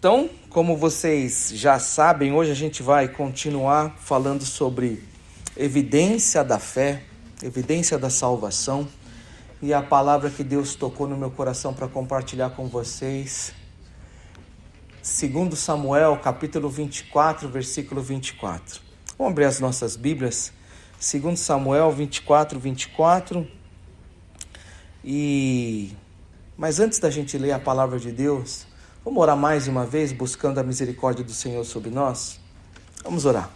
Então, como vocês já sabem, hoje a gente vai continuar falando sobre evidência da fé, evidência da salvação. E a palavra que Deus tocou no meu coração para compartilhar com vocês, 2 Samuel, capítulo 24, versículo 24. Vamos abrir as nossas Bíblias, 2 Samuel 24, 24. Mas antes da gente ler a palavra de Deus, vamos orar mais uma vez, buscando a misericórdia do Senhor sobre nós? Vamos orar.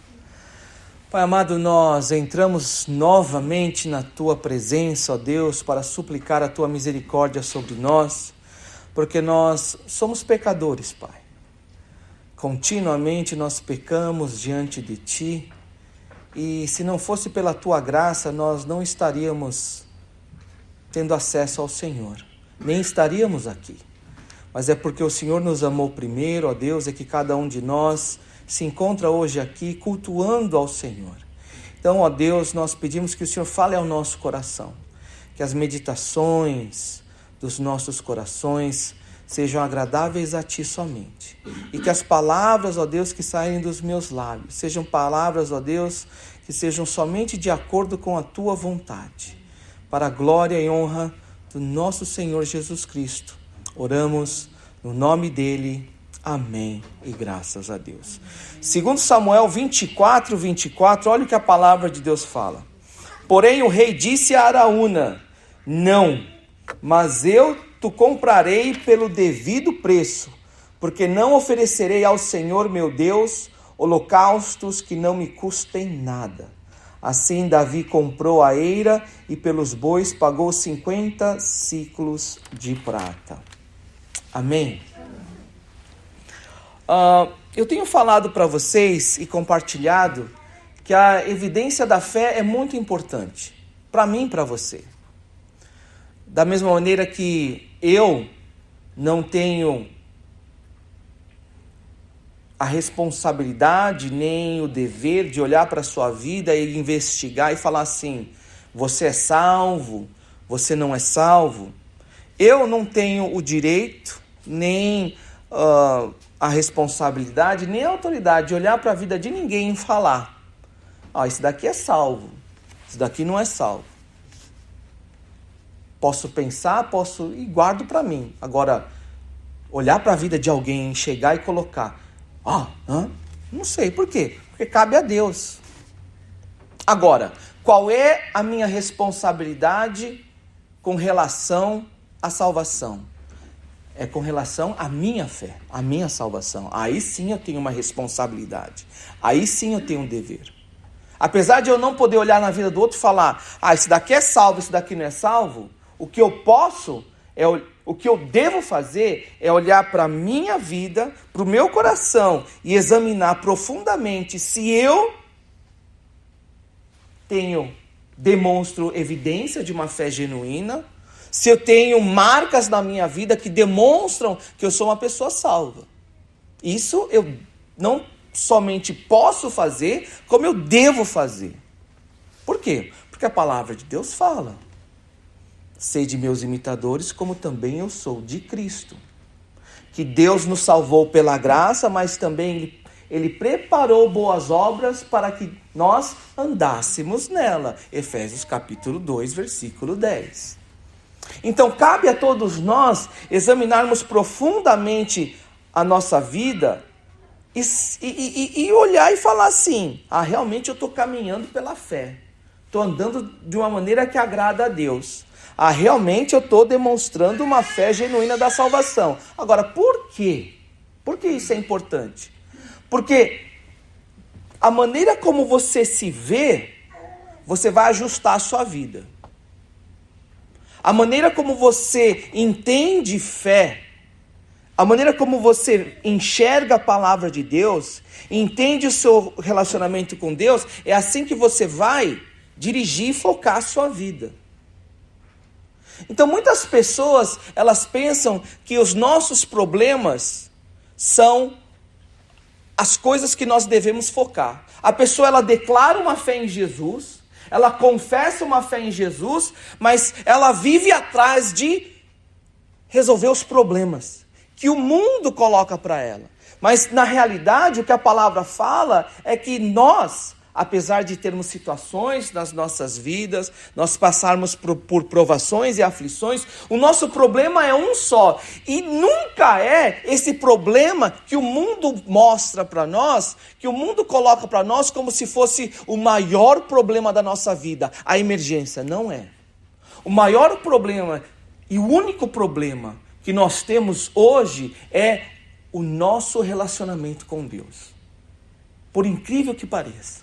Pai amado, nós entramos novamente na Tua presença, ó Deus, para suplicar a Tua misericórdia sobre nós, porque nós somos pecadores, Pai. Continuamente nós pecamos diante de Ti, e se não fosse pela Tua graça, nós não estaríamos tendo acesso ao Senhor, nem estaríamos aqui. Mas é porque o Senhor nos amou primeiro, ó Deus, é que cada um de nós se encontra hoje aqui cultuando ao Senhor. Então, ó Deus, nós pedimos que o Senhor fale ao nosso coração, que as meditações dos nossos corações sejam agradáveis a Ti somente. E que as palavras, ó Deus, que saem dos meus lábios, sejam palavras, ó Deus, que sejam somente de acordo com a Tua vontade, para a glória e honra do nosso Senhor Jesus Cristo. Oramos no nome dEle. Amém e graças a Deus. 2 Samuel 24, 24, olha o que a palavra de Deus fala. Porém o rei disse a Araúna: não, mas eu te comprarei pelo devido preço, porque não oferecerei ao Senhor meu Deus holocaustos que não me custem nada. Assim Davi comprou a eira e pelos bois pagou 50 siclos de prata. Amém? Eu tenho falado para vocês e compartilhado que a evidência da fé é muito importante, para mim e para você. Da mesma maneira que eu não tenho a responsabilidade nem o dever de olhar para a sua vida e investigar e falar assim: você é salvo, você não é salvo. Eu não tenho o direito, nem a responsabilidade, nem a autoridade de olhar para a vida de ninguém e falar: esse daqui é salvo, esse daqui não é salvo. Posso pensar, e guardo para mim. Agora, olhar para a vida de alguém, chegar e colocar: não sei por quê, porque cabe a Deus. Agora, qual é a minha responsabilidade com relação à salvação? É com relação à minha fé, à minha salvação. Aí sim eu tenho uma responsabilidade. Aí sim eu tenho um dever. Apesar de eu não poder olhar na vida do outro e falar: esse daqui é salvo, esse daqui não é salvo, o que eu posso, o que eu devo fazer é olhar para a minha vida, para o meu coração e examinar profundamente se eu demonstro evidência de uma fé genuína, se eu tenho marcas na minha vida que demonstram que eu sou uma pessoa salva. Isso eu não somente posso fazer, como eu devo fazer. Por quê? Porque a palavra de Deus fala: sede meus imitadores, como também eu sou de Cristo. Que Deus nos salvou pela graça, mas também Ele preparou boas obras para que nós andássemos nela. Efésios capítulo 2, versículo 10. Então, cabe a todos nós examinarmos profundamente a nossa vida e olhar e falar assim: realmente eu estou caminhando pela fé. Estou andando de uma maneira que agrada a Deus. Realmente eu estou demonstrando uma fé genuína da salvação. Agora, por quê? Por que isso é importante? Porque a maneira como você se vê, você vai ajustar a sua vida. A maneira como você entende fé, a maneira como você enxerga a palavra de Deus, entende o seu relacionamento com Deus, é assim que você vai dirigir e focar a sua vida. Então muitas pessoas, elas pensam que os nossos problemas são as coisas que nós devemos focar. A pessoa, ela declara uma fé em Jesus, ela confessa uma fé em Jesus, mas ela vive atrás de resolver os problemas, que o mundo coloca para ela. Mas, na realidade, o que a palavra fala é que nós, apesar de termos situações nas nossas vidas, nós passarmos por provações e aflições, o nosso problema é um só. E nunca é esse problema que o mundo mostra para nós, que o mundo coloca para nós como se fosse o maior problema da nossa vida. A emergência não é. O maior problema e o único problema que nós temos hoje é o nosso relacionamento com Deus. Por incrível que pareça.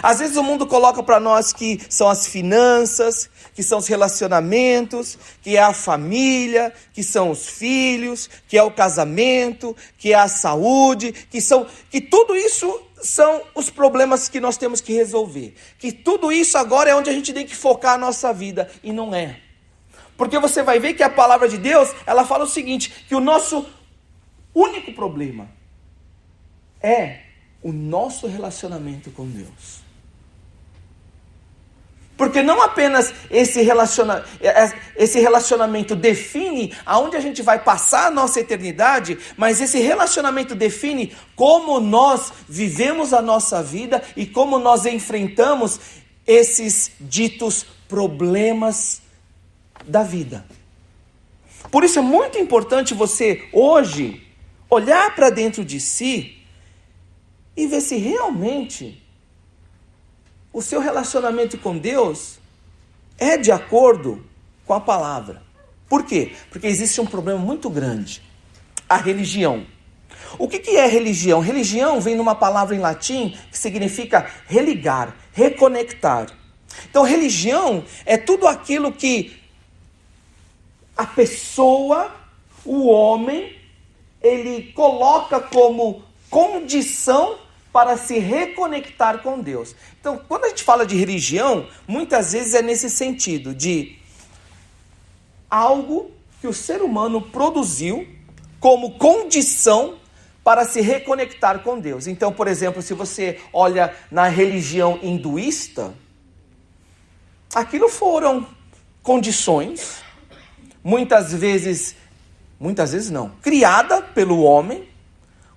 Às vezes o mundo coloca para nós que são as finanças, que são os relacionamentos, que é a família, que são os filhos, que é o casamento, que é a saúde, que tudo isso são os problemas que nós temos que resolver. Que tudo isso agora é onde a gente tem que focar a nossa vida, e não é. Porque você vai ver que a palavra de Deus, ela fala o seguinte, que o nosso único problema é o nosso relacionamento com Deus. Porque não apenas esse relacionamento define aonde a gente vai passar a nossa eternidade, mas esse relacionamento define como nós vivemos a nossa vida e como nós enfrentamos esses ditos problemas da vida. Por isso é muito importante você hoje olhar para dentro de si e ver se realmente o seu relacionamento com Deus é de acordo com a palavra. Por quê? Porque existe um problema muito grande. A religião. O que é religião? Religião vem de uma palavra em latim que significa religar, reconectar. Então, religião é tudo aquilo que a pessoa, o homem, ele coloca como condição para se reconectar com Deus. Então, quando a gente fala de religião, muitas vezes é nesse sentido de algo que o ser humano produziu como condição para se reconectar com Deus. Então, por exemplo, se você olha na religião hinduísta, aquilo foram condições, muitas vezes não, criada pelo homem,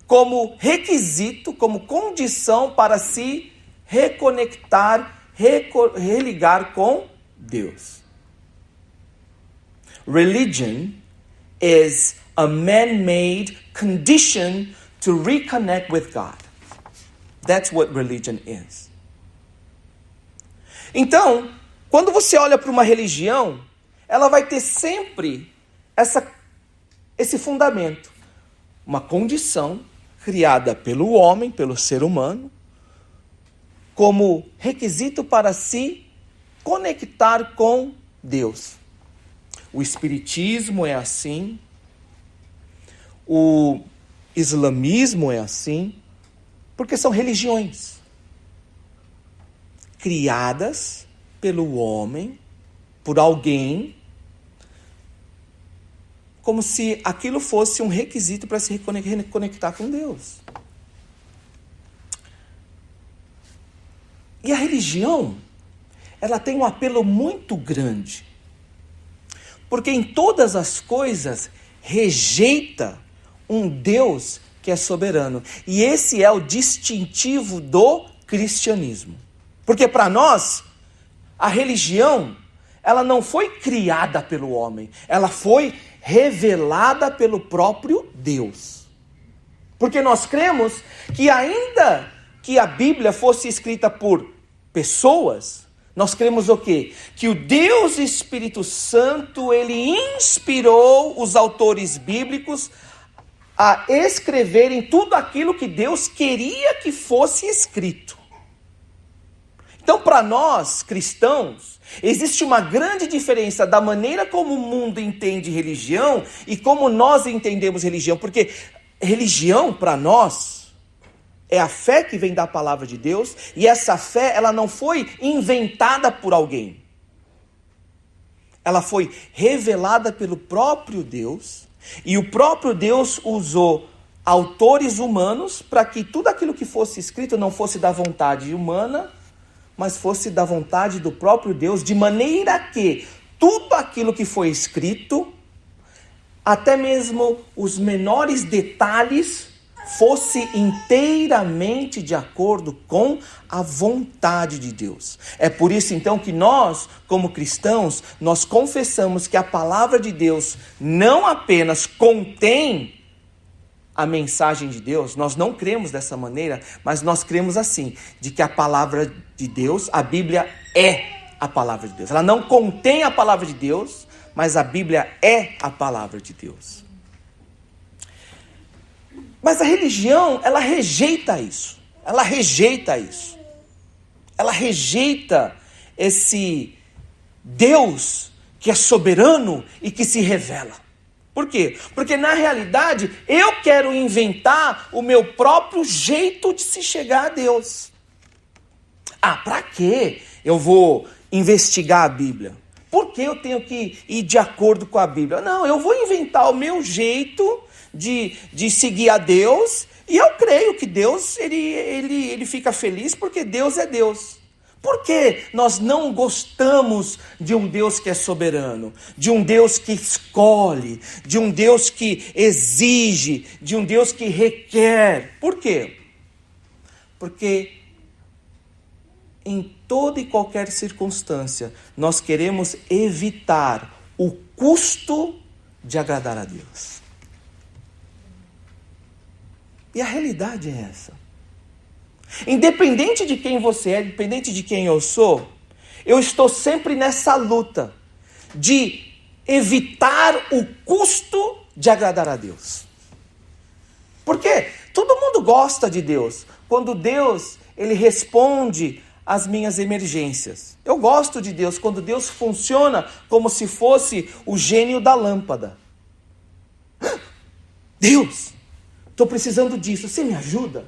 como requisito, como condição para se reconectar, religar com Deus. Religion is a man-made condition to reconnect with God. That's what religion is. Então, quando você olha para uma religião, ela vai ter sempre esse fundamento, uma condição criada pelo homem, pelo ser humano, como requisito para se conectar com Deus. O espiritismo é assim, o islamismo é assim, porque são religiões criadas pelo homem, por alguém, como se aquilo fosse um requisito para se reconectar com Deus. E a religião, ela tem um apelo muito grande, porque em todas as coisas rejeita um Deus que é soberano. E esse é o distintivo do cristianismo. Porque para nós, a religião, ela não foi criada pelo homem, ela foi revelada pelo próprio Deus. Porque nós cremos que ainda que a Bíblia fosse escrita por pessoas, nós cremos o quê? Que o Deus Espírito Santo, ele inspirou os autores bíblicos a escreverem tudo aquilo que Deus queria que fosse escrito. Então, para nós, cristãos, existe uma grande diferença da maneira como o mundo entende religião e como nós entendemos religião. Porque religião, para nós, é a fé que vem da palavra de Deus, e essa fé, ela não foi inventada por alguém. Ela foi revelada pelo próprio Deus, e o próprio Deus usou autores humanos para que tudo aquilo que fosse escrito não fosse da vontade humana, mas fosse da vontade do próprio Deus, de maneira que tudo aquilo que foi escrito até mesmo os menores detalhes, fosse inteiramente de acordo com a vontade de Deus. É por isso então que nós, como cristãos, nós confessamos que a palavra de Deus não apenas contém a mensagem de Deus, nós não cremos dessa maneira, mas nós cremos assim, de que a palavra de Deus, a Bíblia é a palavra de Deus. Ela não contém a palavra de Deus, mas a Bíblia é a palavra de Deus. Mas a religião, ela rejeita isso. Ela rejeita isso. Ela rejeita esse Deus que é soberano e que se revela. Por quê? Porque na realidade eu quero inventar o meu próprio jeito de se chegar a Deus. Para quê eu vou investigar a Bíblia? Por que eu tenho que ir de acordo com a Bíblia? Não, eu vou inventar o meu jeito de seguir a Deus, e eu creio que Deus, ele fica feliz porque Deus é Deus. Por que nós não gostamos de um Deus que é soberano, de um Deus que escolhe, de um Deus que exige, de um Deus que requer? Por quê? Porque em toda e qualquer circunstância, nós queremos evitar o custo de agradar a Deus. E a realidade é essa. Independente de quem você é, independente de quem eu sou, eu estou sempre nessa luta de evitar o custo de agradar a Deus. Porque todo mundo gosta de Deus. Quando Deus, ele responde às minhas emergências. Eu gosto de Deus quando Deus funciona como se fosse o gênio da lâmpada. Deus, estou precisando disso, você me ajuda?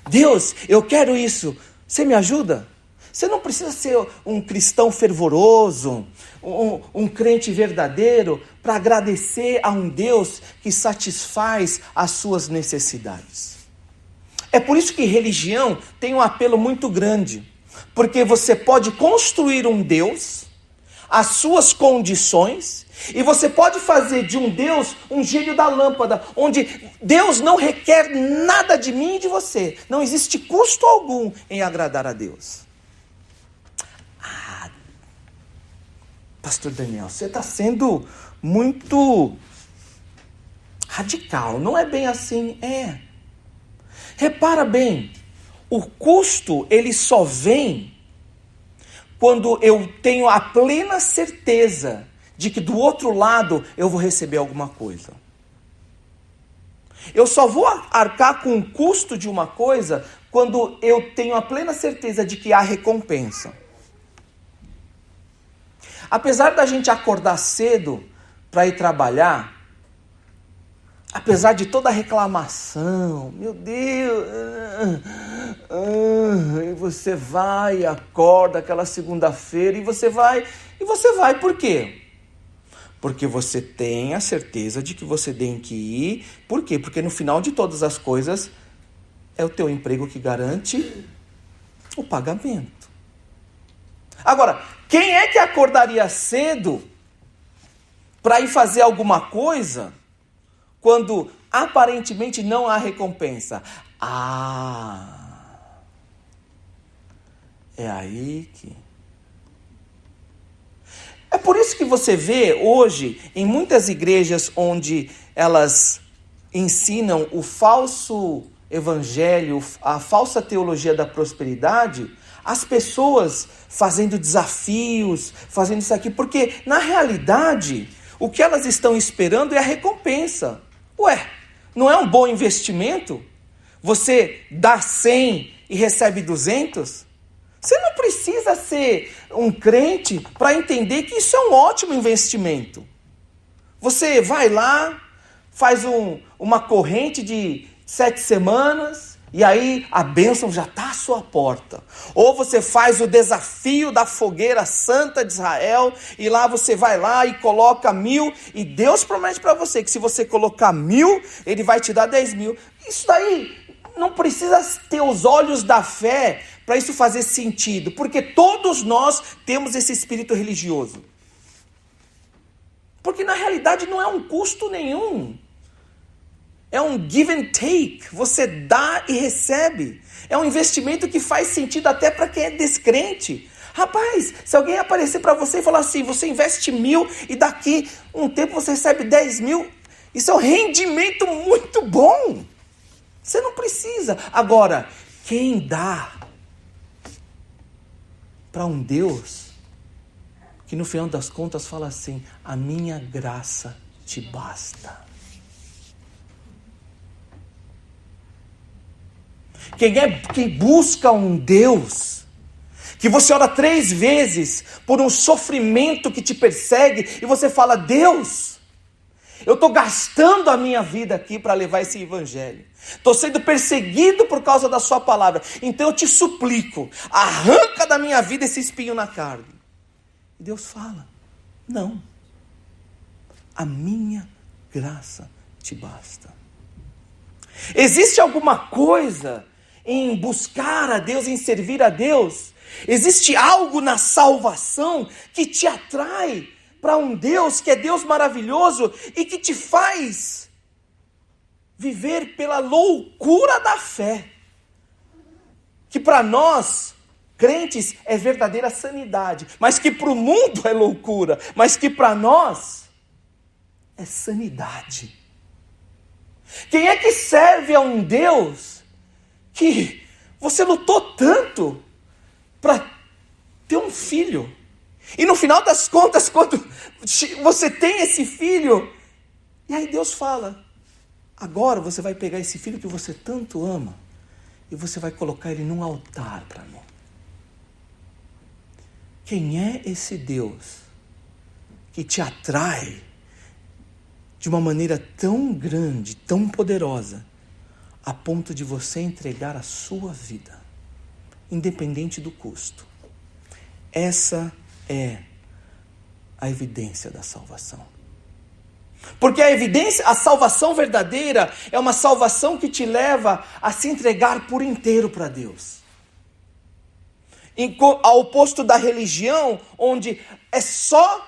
Deus, eu quero isso, você me ajuda? Você não precisa ser um cristão fervoroso, um crente verdadeiro, para agradecer a um Deus que satisfaz as suas necessidades. É por isso que religião tem um apelo muito grande, porque você pode construir um Deus, as suas condições, e você pode fazer de um Deus um gênio da lâmpada, onde Deus não requer nada de mim e de você. Não existe custo algum em agradar a Deus. Pastor Daniel, você está sendo muito radical. Não é bem assim. Repara bem, o custo ele só vem quando eu tenho a plena certeza de que do outro lado eu vou receber alguma coisa. Eu só vou arcar com o custo de uma coisa quando eu tenho a plena certeza de que há recompensa. Apesar da gente acordar cedo para ir trabalhar, apesar de toda a reclamação, meu Deus, e você vai, acorda aquela segunda-feira e você vai, por quê? Porque você tem a certeza de que você tem que ir. Por quê? Porque no final de todas as coisas, é o teu emprego que garante o pagamento. Agora, quem é que acordaria cedo para ir fazer alguma coisa quando aparentemente não há recompensa? É aí que... É por isso que você vê hoje, em muitas igrejas onde elas ensinam o falso evangelho, a falsa teologia da prosperidade, as pessoas fazendo desafios, fazendo isso aqui, porque na realidade, o que elas estão esperando é a recompensa. Não é um bom investimento? Você dá 100 e recebe 200? Você não precisa ser um crente para entender que isso é um ótimo investimento. Você vai lá, faz uma corrente de 7 semanas, e aí a bênção já está à sua porta. Ou você faz o desafio da fogueira santa de Israel, e lá você vai lá e coloca 1.000, e Deus promete para você que se você colocar 1.000, Ele vai te dar 10.000. Isso daí não precisa ter os olhos da fé para isso fazer sentido, porque todos nós temos esse espírito religioso. Porque na realidade não é um custo nenhum. É um give and take. Você dá e recebe. É um investimento que faz sentido até para quem é descrente. Rapaz, se alguém aparecer para você e falar assim, você investe 1.000 e daqui um tempo você recebe 10.000, isso é um rendimento muito bom. Você não precisa. Agora, quem dá para um Deus que no final das contas fala assim, a minha graça te basta. Quem busca um Deus que você ora 3 vezes por um sofrimento que te persegue e você fala, Deus, eu estou gastando a minha vida aqui para levar esse evangelho. Estou sendo perseguido por causa da sua palavra. Então eu te suplico, arranca da minha vida esse espinho na carne. E Deus fala, não, a minha graça te basta. Existe alguma coisa em buscar a Deus, em servir a Deus? Existe algo na salvação que te atrai para um Deus que é Deus maravilhoso e que te faz viver pela loucura da fé, que para nós, crentes, é verdadeira sanidade, mas que para o mundo é loucura, mas que para nós é sanidade. Quem é que serve a um Deus que você lutou tanto para ter um filho? E no final das contas, quando você tem esse filho, e aí Deus fala, agora você vai pegar esse filho que você tanto ama, e você vai colocar ele num altar para mim. Quem é esse Deus que te atrai de uma maneira tão grande, tão poderosa, a ponto de você entregar a sua vida, independente do custo? Essa é a evidência da salvação. Porque a salvação verdadeira é uma salvação que te leva a se entregar por inteiro para Deus. Ao oposto da religião, onde é só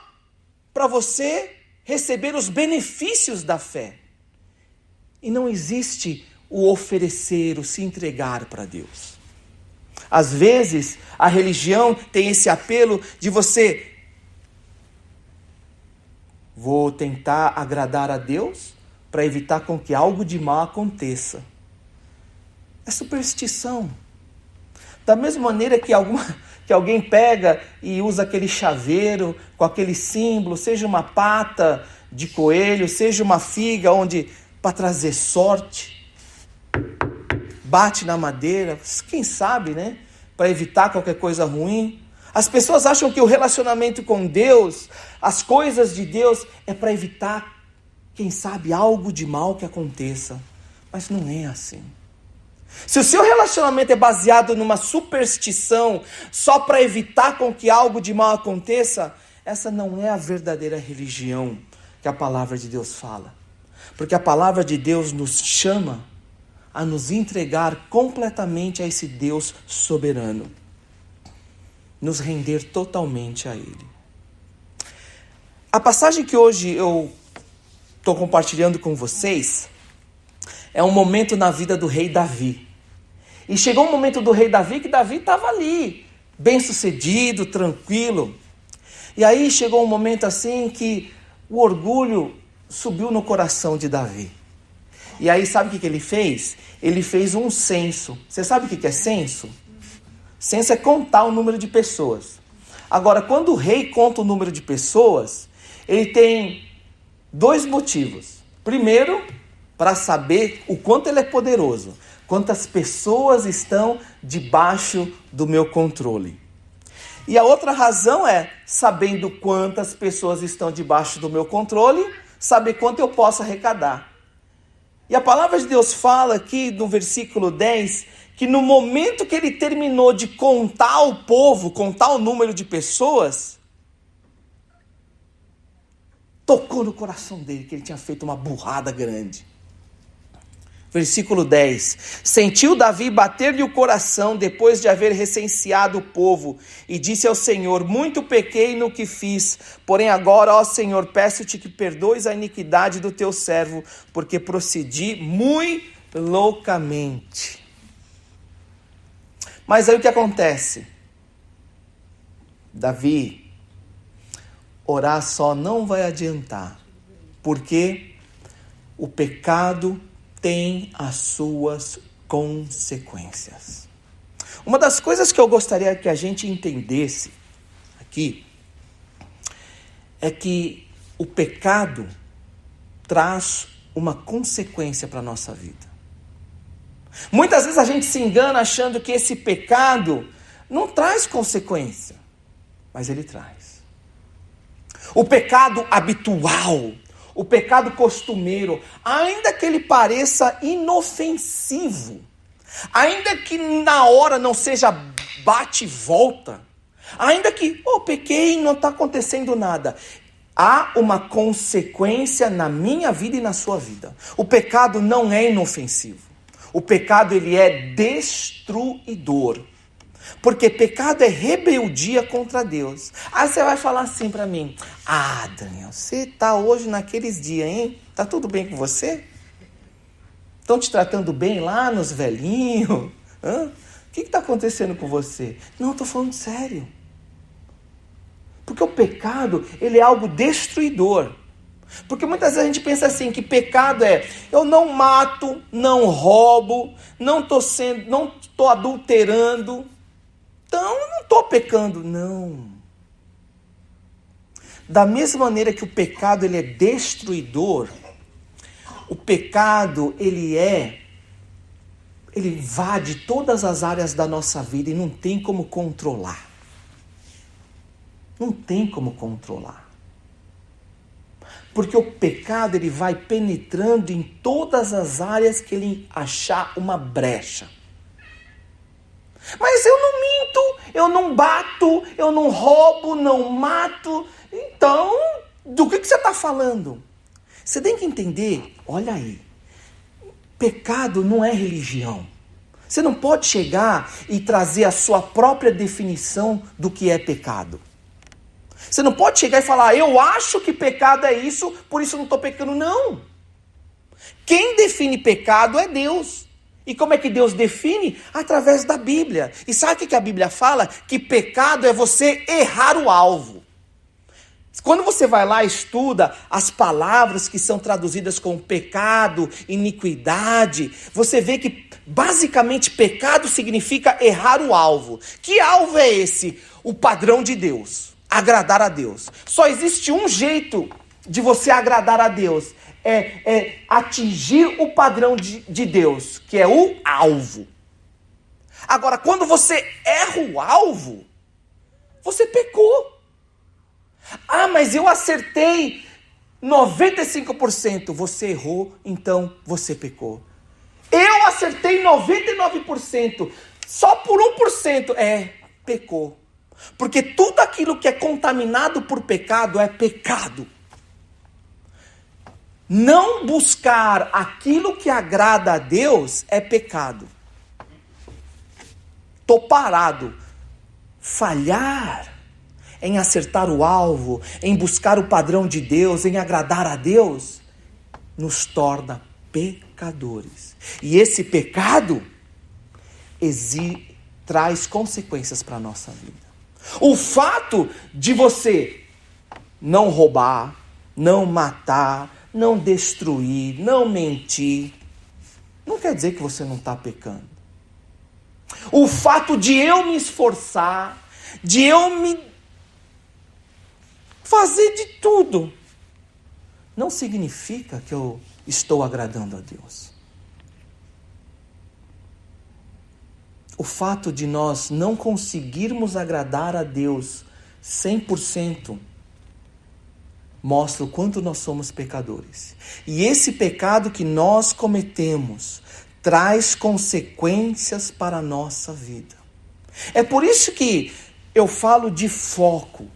para você receber os benefícios da fé. E não existe o oferecer, o se entregar para Deus. Às vezes, a religião tem esse apelo de você, vou tentar agradar a Deus para evitar com que algo de mal aconteça. É superstição. Da mesma maneira que alguém pega e usa aquele chaveiro com aquele símbolo, seja uma pata de coelho, seja uma figa, para trazer sorte, bate na madeira, quem sabe, né? Para evitar qualquer coisa ruim. As pessoas acham que o relacionamento com Deus, as coisas de Deus, é para evitar, quem sabe, algo de mal que aconteça. Mas não é assim. Se o seu relacionamento é baseado numa superstição, só para evitar com que algo de mal aconteça, essa não é a verdadeira religião que a palavra de Deus fala. Porque a palavra de Deus nos chama a nos entregar completamente a esse Deus soberano. Nos render totalmente a Ele. A passagem que hoje eu estou compartilhando com vocês é um momento na vida do rei Davi. E chegou um momento do rei Davi que Davi estava ali, bem sucedido, tranquilo. E aí chegou um momento assim que o orgulho subiu no coração de Davi. E aí sabe o que ele fez? Ele fez um censo. Você sabe o que é censo? Censo é contar o número de pessoas. Agora, quando o rei conta o número de pessoas, ele tem 2 motivos. Primeiro, para saber o quanto ele é poderoso. Quantas pessoas estão debaixo do meu controle. E a outra razão é, sabendo quantas pessoas estão debaixo do meu controle, saber quanto eu posso arrecadar. E a palavra de Deus fala aqui no versículo 10, que no momento que ele terminou de contar o povo, contar o número de pessoas, tocou no coração dele que ele tinha feito uma burrada grande. Versículo 10. Sentiu Davi bater-lhe o coração depois de haver recenseado o povo, e disse ao Senhor: muito pequei no que fiz, porém agora, ó Senhor, peço-te que perdoes a iniquidade do teu servo, porque procedi muito loucamente. Mas aí o que acontece? Davi, orar só não vai adiantar, porque o pecado tem as suas consequências. Uma das coisas que eu gostaria que a gente entendesse aqui é que o pecado traz uma consequência para a nossa vida. Muitas vezes a gente se engana achando que esse pecado não traz consequência, mas ele traz. O pecado habitual, o pecado costumeiro, ainda que ele pareça inofensivo, ainda que na hora não seja bate e volta, ainda que, pequei e não está acontecendo nada, há uma consequência na minha vida e na sua vida. O pecado não é inofensivo. O pecado, ele é destruidor. Porque pecado é rebeldia contra Deus. Aí você vai falar assim para mim: Daniel, você está hoje naqueles dias, hein? Tá tudo bem com você? Estão te tratando bem lá nos velhinhos? O que está acontecendo com você? Não, estou falando sério. Porque o pecado, ele é algo destruidor. Porque muitas vezes a gente pensa assim, que pecado é: eu não mato, não roubo, não estou adulterando, então eu não estou pecando. Não. Da mesma maneira que o pecado, ele é destruidor, o pecado, ele invade todas as áreas da nossa vida e não tem como controlar. Não tem como controlar. Porque o pecado, ele vai penetrando em todas as áreas que ele achar uma brecha. Mas eu não minto, eu não bato, eu não roubo, não mato. Então, do que você está falando? Você tem que entender, olha aí, pecado não é religião. Você não pode chegar e trazer a sua própria definição do que é pecado. Você não pode chegar e falar: eu acho que pecado é isso, por isso eu não estou pecando. Não. Quem define pecado é Deus. E como é que Deus define? Através da Bíblia. E sabe o que a Bíblia fala? Que pecado é você errar o alvo. Quando você vai lá e estuda as palavras que são traduzidas como pecado, iniquidade, você vê que basicamente pecado significa errar o alvo. Que alvo é esse? O padrão de Deus. Agradar a Deus. Só existe um jeito de você agradar a Deus. É atingir o padrão de Deus, que é o alvo. Agora, quando você erra o alvo, você pecou. Mas eu acertei 95%. Você errou, então você pecou. Eu acertei 99%. Só por 1%. Pecou. Porque tudo aquilo que é contaminado por pecado é pecado. Não buscar aquilo que agrada a Deus é pecado. Estou parado. Falhar em acertar o alvo, em buscar o padrão de Deus, em agradar a Deus, nos torna pecadores. E esse pecado traz consequências para a nossa vida. O fato de você não roubar, não matar, não destruir, não mentir, não quer dizer que você não está pecando. O fato de eu me esforçar, de eu me fazer de tudo, não significa que eu estou agradando a Deus. O fato de nós não conseguirmos agradar a Deus 100% mostra o quanto nós somos pecadores. E esse pecado que nós cometemos traz consequências para a nossa vida. É por isso que eu falo de foco.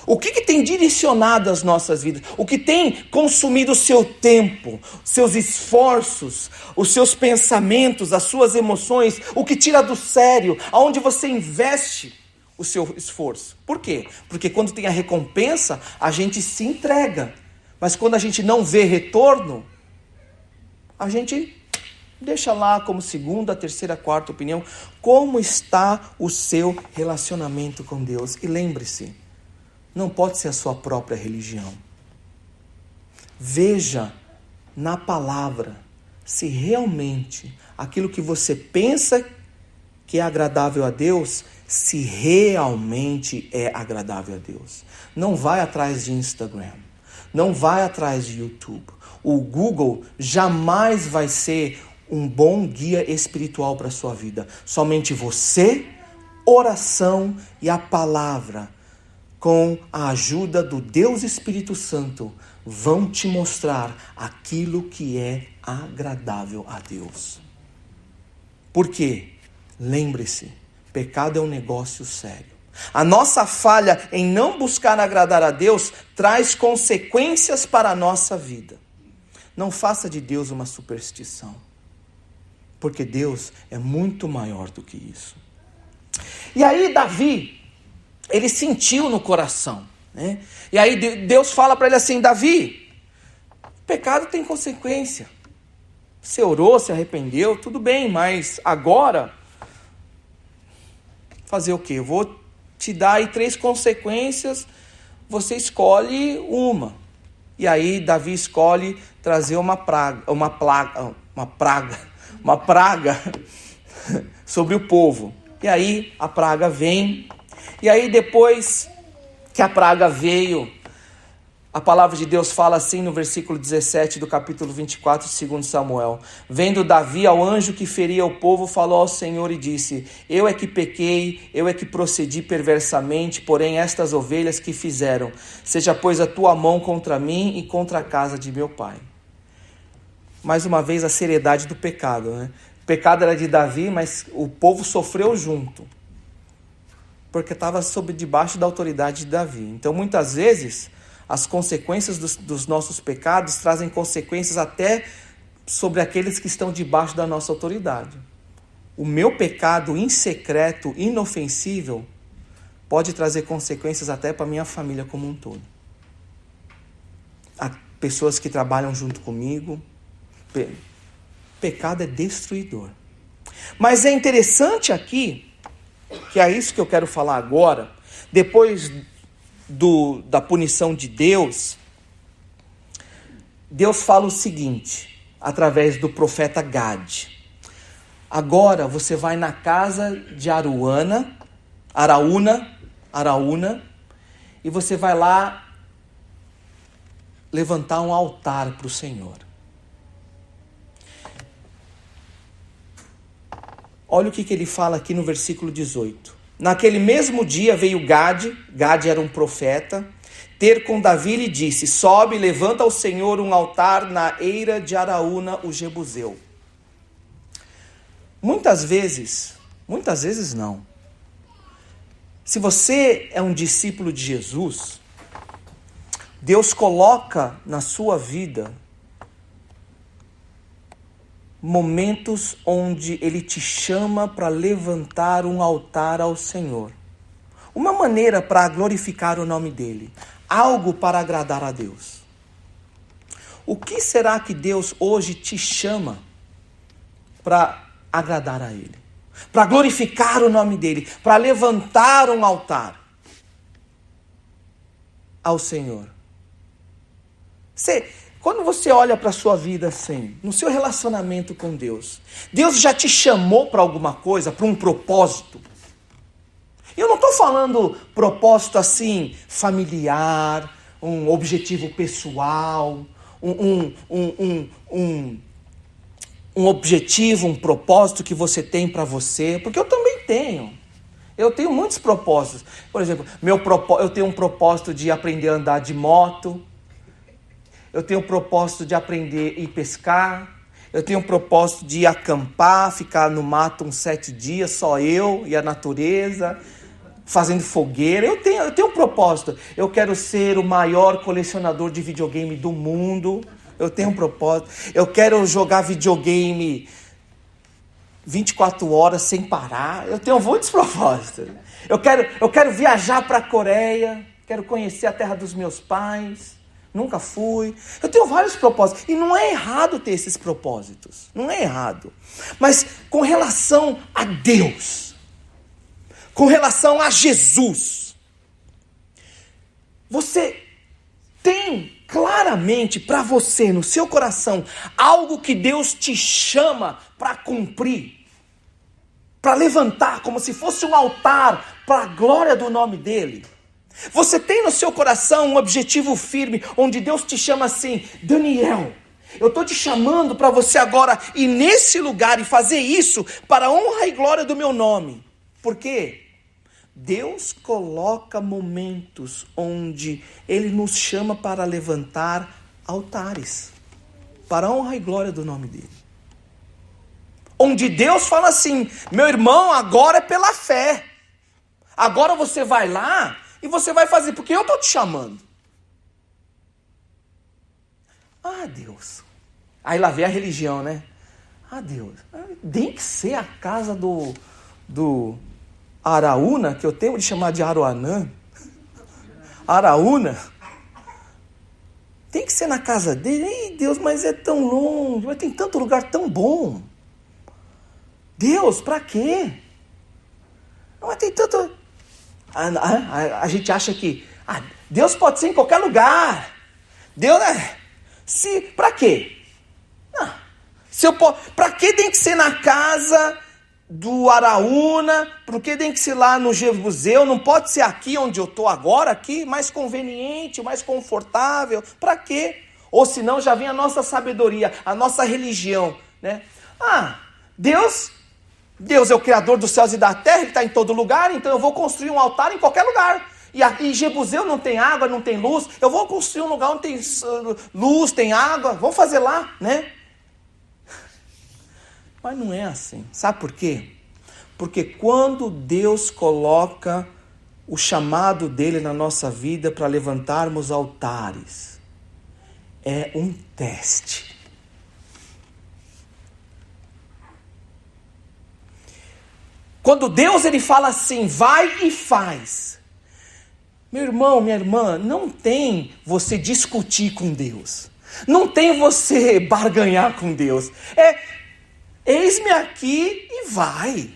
O que tem direcionado as nossas vidas? O que tem consumido o seu tempo, seus esforços, os seus pensamentos, as suas emoções? O que tira do sério? Aonde você investe o seu esforço? Por quê? Porque quando tem a recompensa, a gente se entrega. Mas quando a gente não vê retorno, a gente deixa lá como segunda, terceira, quarta opinião. Como está o seu relacionamento com Deus? E lembre-se, não pode ser a sua própria religião. Veja na palavra se realmente aquilo que você pensa que é agradável a Deus, se realmente é agradável a Deus. Não vai atrás de Instagram, não vai atrás de YouTube. O Google jamais vai ser um bom guia espiritual para a sua vida. Somente você, oração e a palavra, com a ajuda do Deus Espírito Santo, vão te mostrar aquilo que é agradável a Deus. Por quê? Lembre-se, pecado é um negócio sério. A nossa falha em não buscar agradar a Deus traz consequências para a nossa vida. Não faça de Deus uma superstição, porque Deus é muito maior do que isso. E aí Davi, ele sentiu no coração, né? E aí Deus fala para ele assim: Davi, pecado tem consequência. Você orou, se arrependeu, tudo bem, mas agora, fazer o quê? Eu vou te dar aí 3 consequências, você escolhe uma. E aí Davi escolhe trazer uma praga sobre o povo. E aí a praga vem. E aí depois que a praga veio, a palavra de Deus fala assim no versículo 17 do capítulo 24 de 2 Samuel. Vendo Davi ao anjo que feria o povo, falou ao Senhor e disse: eu é que pequei, eu é que procedi perversamente, porém estas ovelhas que fizeram, seja pois a tua mão contra mim e contra a casa de meu pai. Mais uma vez a seriedade do pecado, né? O pecado era de Davi, mas o povo sofreu junto, porque estava debaixo da autoridade de Davi. Então muitas vezes as consequências dos nossos pecados trazem consequências até sobre aqueles que estão debaixo da nossa autoridade. O meu pecado em secreto, inofensível, pode trazer consequências até para a minha família como um todo. Há pessoas que trabalham junto comigo. Pecado é destruidor. Mas é interessante aqui, que é isso que eu quero falar agora, depois da punição de Deus, Deus fala o seguinte, através do profeta Gade: agora você vai na casa de Araúna, e você vai lá levantar um altar para o Senhor. Olha o que ele fala aqui no versículo 18. Naquele mesmo dia veio Gade era um profeta, ter com Davi e lhe disse: sobe e levanta ao Senhor um altar na eira de Araúna, o Jebuseu. Muitas vezes não. Se você é um discípulo de Jesus, Deus coloca na sua vida momentos onde Ele te chama para levantar um altar ao Senhor. Uma maneira para glorificar o nome dEle. Algo para agradar a Deus. O que será que Deus hoje te chama para agradar a Ele? Para glorificar o nome dEle. Para levantar um altar ao Senhor. Quando você olha para a sua vida assim, no seu relacionamento com Deus, Deus já te chamou para alguma coisa, para um propósito? Eu não estou falando propósito assim, familiar, um objetivo pessoal, um objetivo, um propósito que você tem para você, porque eu também tenho. Eu tenho muitos propósitos. Por exemplo, eu tenho um propósito de aprender a andar de moto. Eu tenho o propósito de aprender a ir pescar. Eu tenho o propósito de ir acampar, ficar no mato uns 7 dias, só eu e a natureza. fazendo fogueira. Eu tenho um propósito. Eu quero ser o maior colecionador de videogame do mundo. Eu tenho um propósito. Eu quero jogar videogame 24 horas sem parar. Eu tenho muitos propósitos. Eu quero viajar para a Coreia. Quero conhecer a terra dos meus pais. Nunca fui. Eu tenho vários propósitos. E não é errado ter esses propósitos. Não é errado. Mas com relação a Deus, com relação a Jesus, você tem claramente para você, no seu coração, algo que Deus te chama para cumprir, para levantar como se fosse um altar para a glória do nome dele? Você tem no seu coração um objetivo firme, onde Deus te chama assim: Daniel, eu estou te chamando para você agora ir nesse lugar e fazer isso para a honra e glória do meu nome. Por quê? Deus coloca momentos onde Ele nos chama para levantar altares, para a honra e glória do nome dEle. Onde Deus fala assim: meu irmão, agora é pela fé. Agora você vai lá e você vai fazer, porque eu estou te chamando. Ah, Deus. Aí lá vem a religião, né? Ah, Deus. Tem que ser a casa do Araúna, que eu tenho de chamar de Aruanã. Araúna. Tem que ser na casa dele. Ei, Deus, mas é tão longe. Mas tem tanto lugar tão bom. Deus, pra quê? Mas tem tanto... A gente acha que Deus pode ser em qualquer lugar. Deus pra quê? Pra que tem que ser na casa do Araúna? Por que tem que ser lá no Jebuseu? Não pode ser aqui onde eu estou agora, aqui, mais conveniente, mais confortável? Pra quê? Ou senão já vem a nossa sabedoria, a nossa religião, né? Deus é o Criador dos céus e da terra, Ele está em todo lugar, então eu vou construir um altar em qualquer lugar. E em Jebuseu não tem água, não tem luz, eu vou construir um lugar onde tem luz, tem água, vamos fazer lá, né? Mas não é assim. Sabe por quê? Porque quando Deus coloca o chamado dele na nossa vida para levantarmos altares, é um teste. Quando Deus ele fala assim, vai e faz. Meu irmão, minha irmã, não tem você discutir com Deus. Não tem você barganhar com Deus. Eis-me aqui e vai.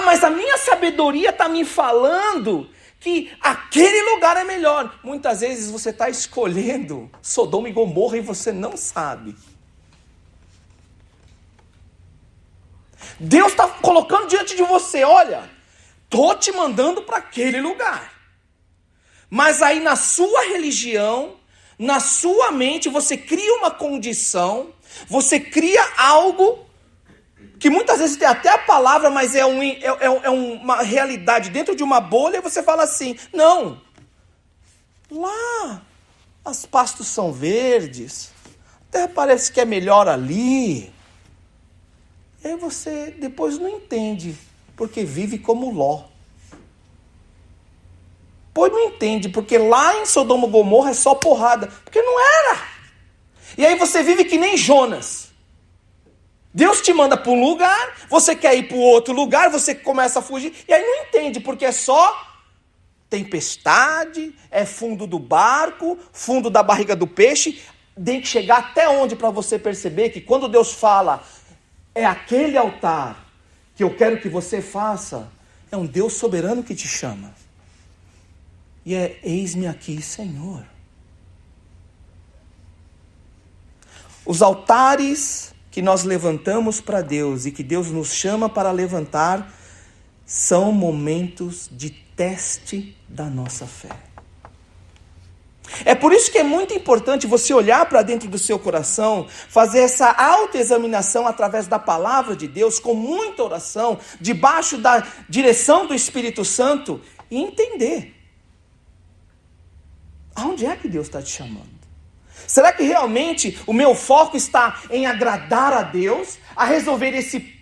Mas a minha sabedoria está me falando que aquele lugar é melhor. Muitas vezes você está escolhendo Sodoma e Gomorra e você não sabe. Deus está colocando diante de você, olha, estou te mandando para aquele lugar. Mas aí na sua religião, na sua mente, você cria uma condição, você cria algo que muitas vezes tem até a palavra, mas é uma realidade dentro de uma bolha, e você fala assim, não, lá os pastos são verdes, a terra parece que é melhor ali. E aí você depois não entende, porque vive como Ló. Pois não entende, porque lá em Sodoma e Gomorra é só porrada, porque não era. E aí você vive que nem Jonas. Deus te manda para um lugar, você quer ir para o outro lugar, você começa a fugir, e aí não entende, porque é só tempestade, é fundo do barco, fundo da barriga do peixe. Tem que chegar até onde para você perceber que quando Deus fala, é aquele altar que eu quero que você faça, é um Deus soberano que te chama. E eis-me aqui, Senhor. Os altares que nós levantamos para Deus e que Deus nos chama para levantar são momentos de teste da nossa fé. É por isso que é muito importante você olhar para dentro do seu coração, fazer essa autoexaminação através da palavra de Deus, com muita oração, debaixo da direção do Espírito Santo, e entender aonde é que Deus está te chamando. Será que realmente o meu foco está em agradar a Deus, a resolver esse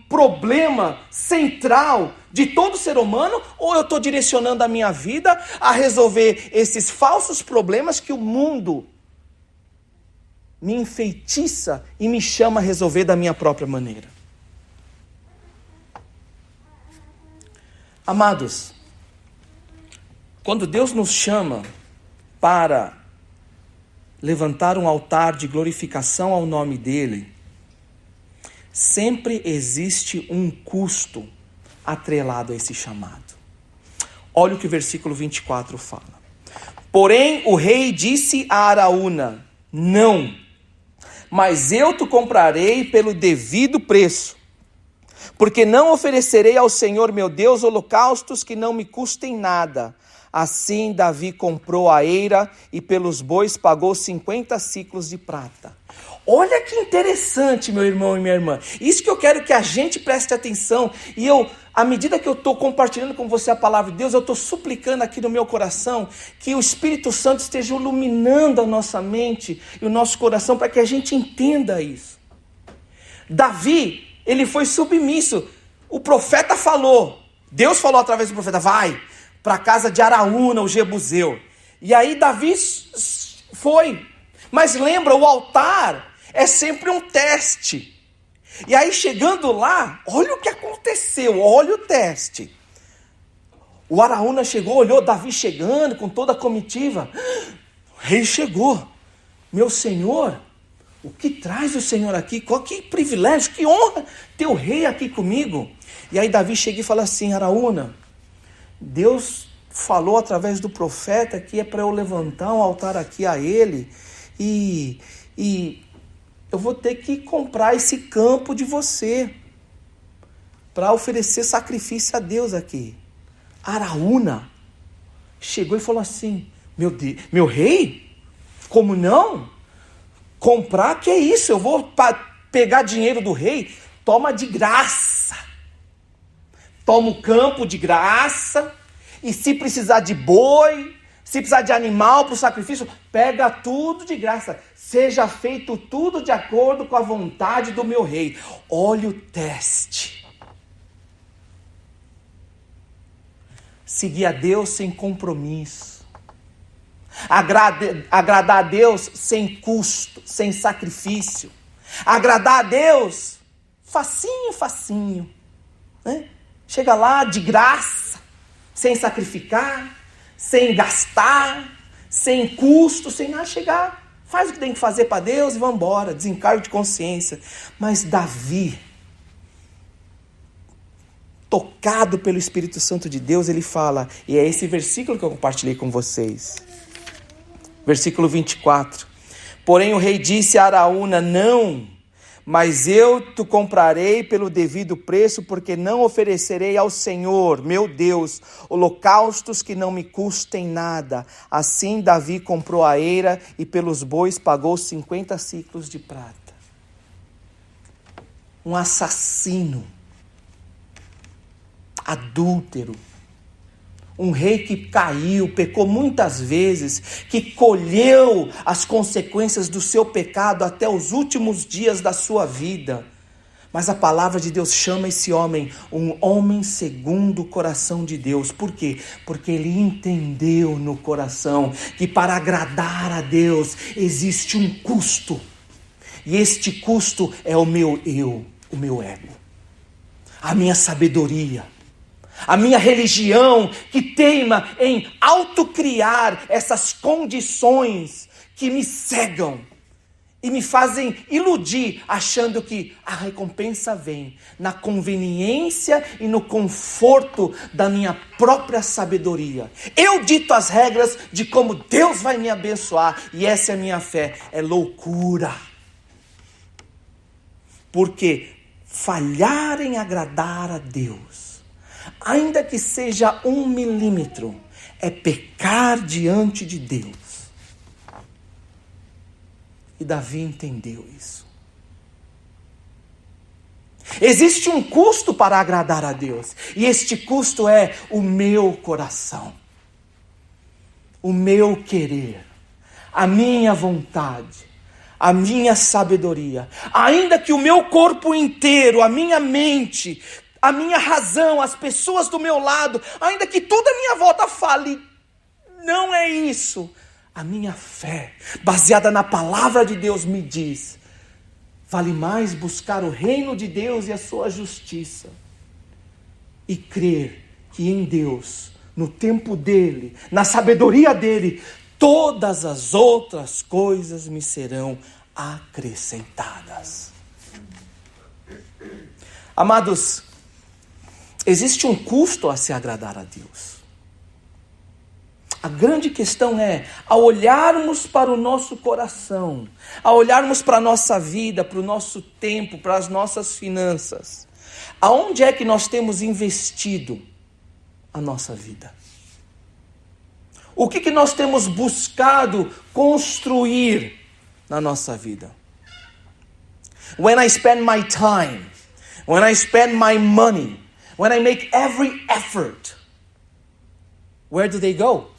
problema central de todo ser humano, ou eu estou direcionando a minha vida a resolver esses falsos problemas que o mundo me enfeitiça e me chama a resolver da minha própria maneira? Amados, quando Deus nos chama para levantar um altar de glorificação ao nome dele, sempre existe um custo atrelado a esse chamado. Olha o que o versículo 24 fala. Porém, o rei disse a Araúna: não, mas eu te comprarei pelo devido preço, porque não oferecerei ao Senhor meu Deus holocaustos que não me custem nada. Assim Davi comprou a eira e pelos bois pagou 50 siclos de prata. Olha que interessante, meu irmão e minha irmã. Isso que eu quero que a gente preste atenção. E eu, à medida que eu estou compartilhando com você a palavra de Deus, eu estou suplicando aqui no meu coração que o Espírito Santo esteja iluminando a nossa mente e o nosso coração para que a gente entenda isso. Davi, ele foi submisso. O profeta falou, Deus falou através do profeta: vai para a casa de Araúna, o Jebuseu. E aí Davi foi. Mas lembra, o altar é sempre um teste. E aí chegando lá, olha o que aconteceu, olha o teste. O Araúna chegou, olhou Davi chegando com toda a comitiva. O rei chegou. Meu senhor, o que traz o senhor aqui? Que privilégio, que honra ter o rei aqui comigo. E aí Davi chega e fala assim: Araúna, Deus falou através do profeta que é para eu levantar um altar aqui a ele, e eu vou ter que comprar esse campo de você para oferecer sacrifício a Deus aqui. Araúna chegou e falou assim: meu rei, como não? Comprar, que é isso? Eu vou pegar dinheiro do rei? Toma de graça. Toma o campo de graça, e se precisar de boi, se precisar de animal para o sacrifício, pega tudo de graça. Seja feito tudo de acordo com a vontade do meu rei. Olha o teste. Seguir a Deus sem compromisso. Agradar a Deus sem custo, sem sacrifício. Agradar a Deus facinho, facinho, né? Chega lá de graça, sem sacrificar, sem gastar, sem custo, sem nada. Chegar, faz o que tem que fazer para Deus e vamos embora, desencargo de consciência. Mas Davi, tocado pelo Espírito Santo de Deus, ele fala, e é esse versículo que eu compartilhei com vocês, versículo 24: porém o rei disse a Araúna: não, mas eu te comprarei pelo devido preço, porque não oferecerei ao Senhor, meu Deus, holocaustos que não me custem nada. Assim Davi comprou a eira e pelos bois pagou 50 siclos de prata. Um assassino, adúltero, um rei que caiu, pecou muitas vezes, que colheu as consequências do seu pecado até os últimos dias da sua vida. Mas a palavra de Deus chama esse homem um homem segundo o coração de Deus. Por quê? Porque ele entendeu no coração que para agradar a Deus existe um custo. E este custo é o meu eu, o meu ego, a minha sabedoria, a minha religião que teima em autocriar essas condições que me cegam e me fazem iludir, achando que a recompensa vem na conveniência e no conforto da minha própria sabedoria. Eu dito as regras de como Deus vai me abençoar, e essa é a minha fé. É loucura. Porque falhar em agradar a Deus, ainda que seja 1 milímetro, é pecar diante de Deus. E Davi entendeu isso. Existe um custo para agradar a Deus, e este custo é o meu coração, o meu querer, a minha vontade, a minha sabedoria. Ainda que o meu corpo inteiro, a minha mente, a minha razão, as pessoas do meu lado, ainda que tudo à minha volta fale, não é isso. A minha fé, baseada na palavra de Deus, me diz: vale mais buscar o reino de Deus e a sua justiça, e crer que em Deus, no tempo dele, na sabedoria dele, todas as outras coisas me serão acrescentadas. Amados, existe um custo a se agradar a Deus. A grande questão é, ao olharmos para o nosso coração, ao olharmos para a nossa vida, para o nosso tempo, para as nossas finanças, aonde é que nós temos investido a nossa vida? O que nós temos buscado construir na nossa vida? When I spend my time, when I spend my money, when I make every effort, where do they go?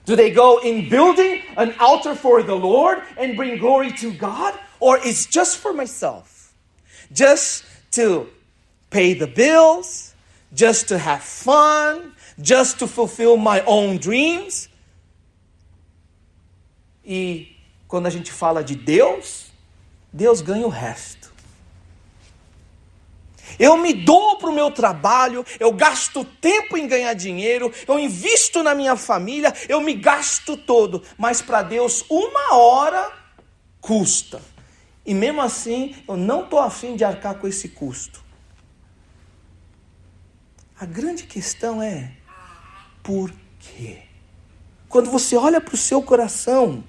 Do they go in building an altar for the Lord and bring glory to God? Or it's just for myself? Just to pay the bills? Just to have fun? Just to fulfill my own dreams? E quando a gente fala de Deus, Deus ganha o resto. Eu me dou para o meu trabalho, eu gasto tempo em ganhar dinheiro, eu invisto na minha família, eu me gasto todo. Mas para Deus, 1 hora custa. E mesmo assim, eu não estou afim de arcar com esse custo. A grande questão é, por quê? Quando você olha para o seu coração,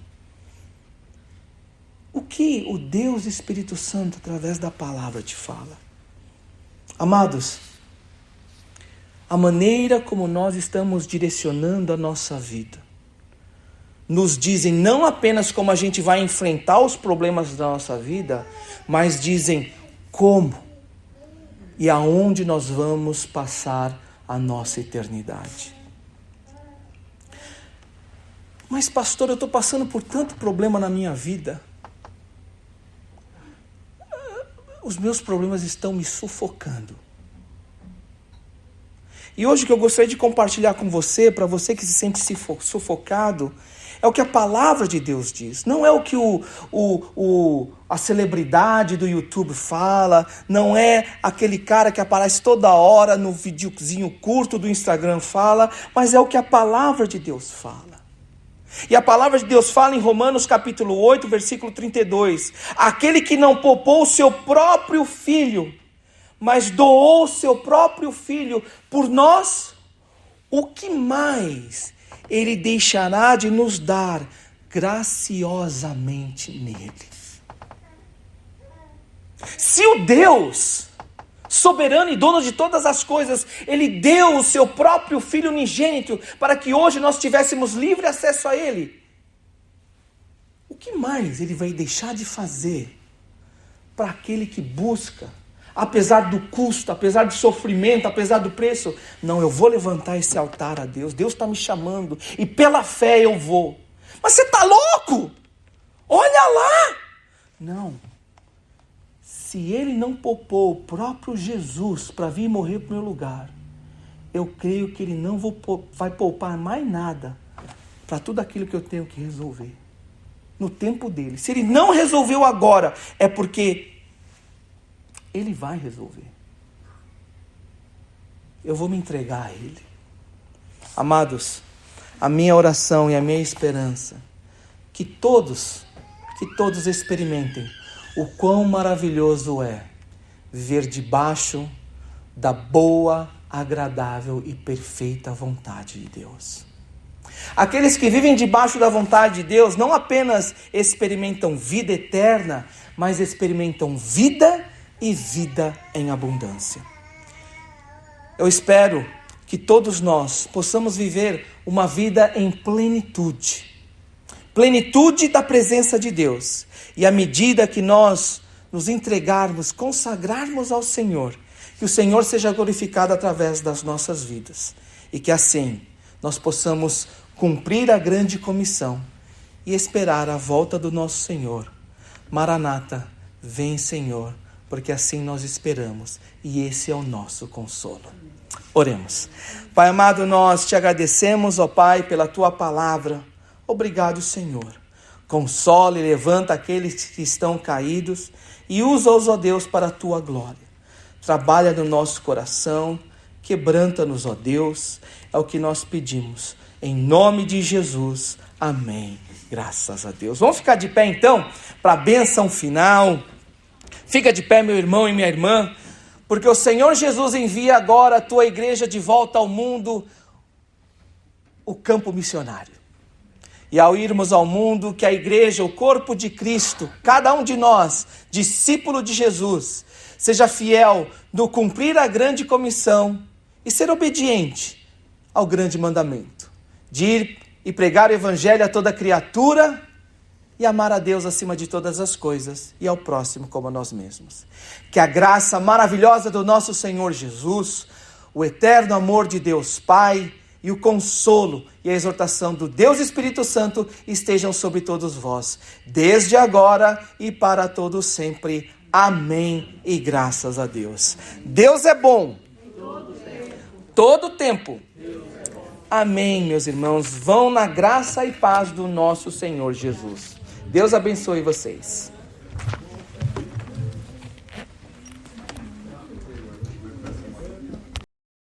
o que o Deus Espírito Santo, através da palavra, te fala? Amados, a maneira como nós estamos direcionando a nossa vida, nos dizem não apenas como a gente vai enfrentar os problemas da nossa vida, mas dizem como e aonde nós vamos passar a nossa eternidade. Mas pastor, eu estou passando por tanto problema na minha vida. Os meus problemas estão me sufocando. E hoje o que eu gostaria de compartilhar com você, para você que se sente sufocado, é o que a palavra de Deus diz. Não é o que a celebridade do YouTube fala, não é aquele cara que aparece toda hora no videozinho curto do Instagram fala, mas é o que a palavra de Deus fala. E a palavra de Deus fala em Romanos capítulo 8, versículo 32. Aquele que não poupou o seu próprio filho, mas doou o seu próprio filho por nós, o que mais ele deixará de nos dar graciosamente nele? Se o Deus soberano e dono de todas as coisas, ele deu o seu próprio filho unigênito para que hoje nós tivéssemos livre acesso a ele, o que mais ele vai deixar de fazer para aquele que busca, apesar do custo, apesar do sofrimento, apesar do preço? Não, eu vou levantar esse altar a Deus, Deus está me chamando e pela fé eu vou. Mas você está louco? Olha lá! Não. Se ele não poupou o próprio Jesus para vir morrer para o meu lugar, eu creio que ele não vai poupar mais nada para tudo aquilo que eu tenho que resolver no tempo dele. Se ele não resolveu agora, é porque ele vai resolver. Eu vou me entregar a ele. Amados, a minha oração e a minha esperança, que todos experimentem o quão maravilhoso é viver debaixo da boa, agradável e perfeita vontade de Deus. Aqueles que vivem debaixo da vontade de Deus não apenas experimentam vida eterna, mas experimentam vida e vida em abundância. Eu espero que todos nós possamos viver uma vida em plenitude. Plenitude da presença de Deus. E à medida que nós nos entregarmos, consagrarmos ao Senhor, que o Senhor seja glorificado através das nossas vidas. E que assim nós possamos cumprir a grande comissão e esperar a volta do nosso Senhor. Maranata, vem Senhor, porque assim nós esperamos e esse é o nosso consolo. Oremos. Pai amado, nós te agradecemos, ó Pai, pela tua palavra. Obrigado, Senhor. Consola e levanta aqueles que estão caídos e usa-os, ó Deus, para a tua glória. Trabalha no nosso coração, quebranta-nos, ó Deus, é o que nós pedimos. Em nome de Jesus, amém. Graças a Deus. Vamos ficar de pé então, para a bênção final. Fica de pé, meu irmão e minha irmã, porque o Senhor Jesus envia agora a tua igreja de volta ao mundo, o campo missionário. E ao irmos ao mundo, que a igreja, o corpo de Cristo, cada um de nós, discípulo de Jesus, seja fiel no cumprir a grande comissão e ser obediente ao grande mandamento, de ir e pregar o evangelho a toda criatura e amar a Deus acima de todas as coisas e ao próximo como a nós mesmos. Que a graça maravilhosa do nosso Senhor Jesus, o eterno amor de Deus Pai e o consolo e a exortação do Deus Espírito Santo estejam sobre todos vós, desde agora e para todos sempre. Amém e graças a Deus. Deus é bom. Todo tempo. Amém, meus irmãos. Vão na graça e paz do nosso Senhor Jesus. Deus abençoe vocês.